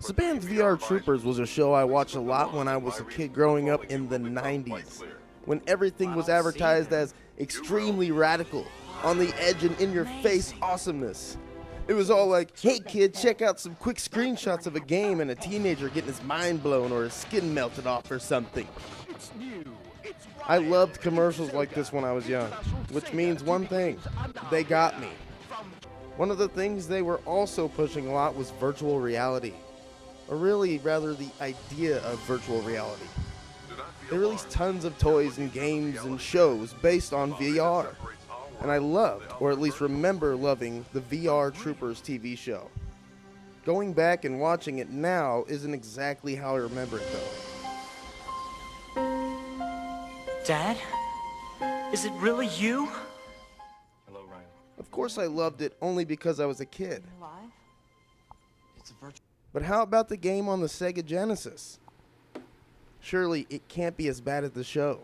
Saban's VR Troopers was a show I watched a lot when I was a kid growing up in the 90s, when everything was advertised as extremely radical, on the edge and in-your-face awesomeness. It was all like, hey kid, check out some quick screenshots of a game and a teenager getting his mind blown or his skin melted off or something. I loved commercials like this when I was young, which means one thing, they got me. One of the things they were also pushing a lot was virtual reality, or really rather the idea of virtual reality. They released tons of toys and games and shows based on VR, and I loved, or at least remember loving, the VR Troopers TV show. Going back and watching it now isn't exactly how I remember it though. Dad? Is it really you? Hello, Ryan. Of course I loved it only because I was a kid. Alive? It's a virtual. But how about the game on the Sega Genesis? Surely it can't be as bad as the show.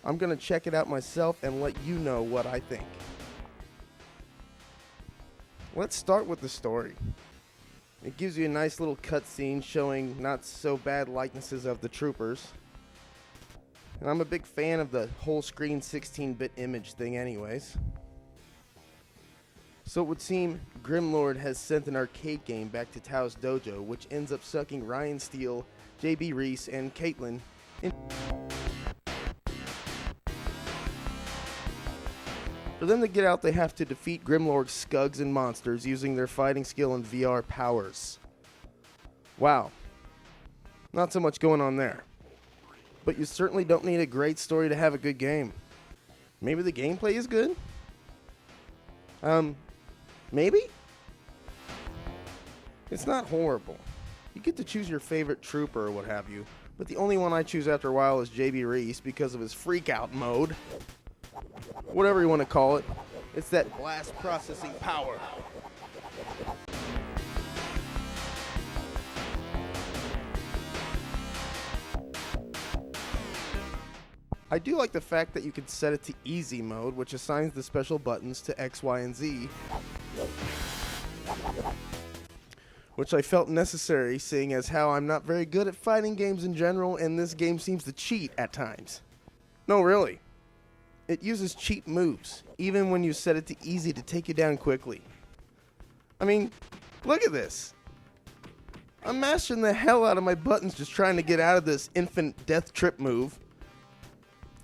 I'm gonna check it out myself and let you know what I think. Let's start with the story. It gives you a nice little cutscene showing not so bad likenesses of the troopers. And I'm a big fan of the whole screen 16-bit image thing anyways. So it would seem Grimlord has sent an arcade game back to Tao's dojo, which ends up sucking Ryan Steele, JB Reese, and Caitlin in. For them to get out, they have to defeat Grimlord's skugs and monsters using their fighting skill and VR powers. Wow. Not so much going on there. But you certainly don't need a great story to have a good game. Maybe the gameplay is good? Maybe? It's not horrible. You get to choose your favorite trooper or what have you, but the only one I choose after a while is JB Reese because of his freak out mode. Whatever you want to call it. It's that blast processing power. I do like the fact that you can set it to easy mode, which assigns the special buttons to X, Y, and Z, which I felt necessary, seeing as how I'm not very good at fighting games in general, and this game seems to cheat at times. No, really. It uses cheat moves, even when you set it to easy to take you down quickly. I mean, look at this. I'm mashing the hell out of my buttons just trying to get out of this infant death trip move.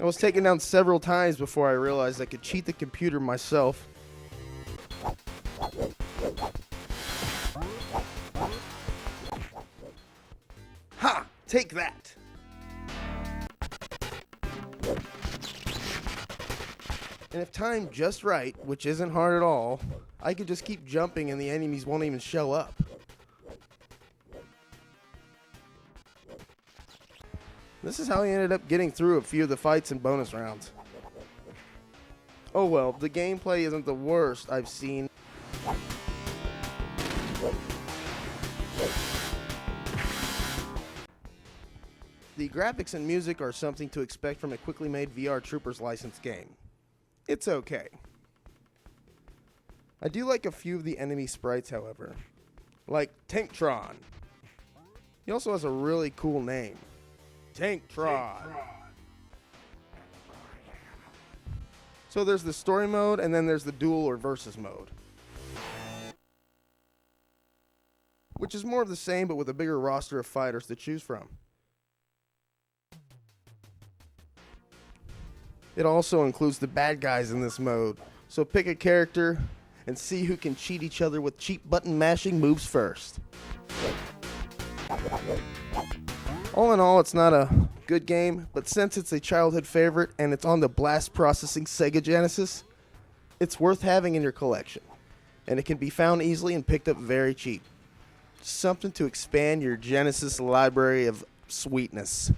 I was taken down several times before I realized I could cheat the computer myself. Ha! Take that! And if timed just right, which isn't hard at all, I could just keep jumping and the enemies won't even show up. This is how I ended up getting through a few of the fights and bonus rounds. Oh well, the gameplay isn't the worst I've seen. The graphics and music are something to expect from a quickly made VR Troopers licensed game. It's okay. I do like a few of the enemy sprites, however. Like Tanktron. He also has a really cool name. Tanktron. So there's the story mode, and then there's the duel or versus mode, which is more of the same but with a bigger roster of fighters to choose from. It also includes the bad guys in this mode, so pick a character and see who can cheat each other with cheap button mashing moves first. All in all, it's not a good game, but since it's a childhood favorite and it's on the blast processing Sega Genesis, it's worth having in your collection, and it can be found easily and picked up very cheap. Something to expand your Genesis library of sweetness.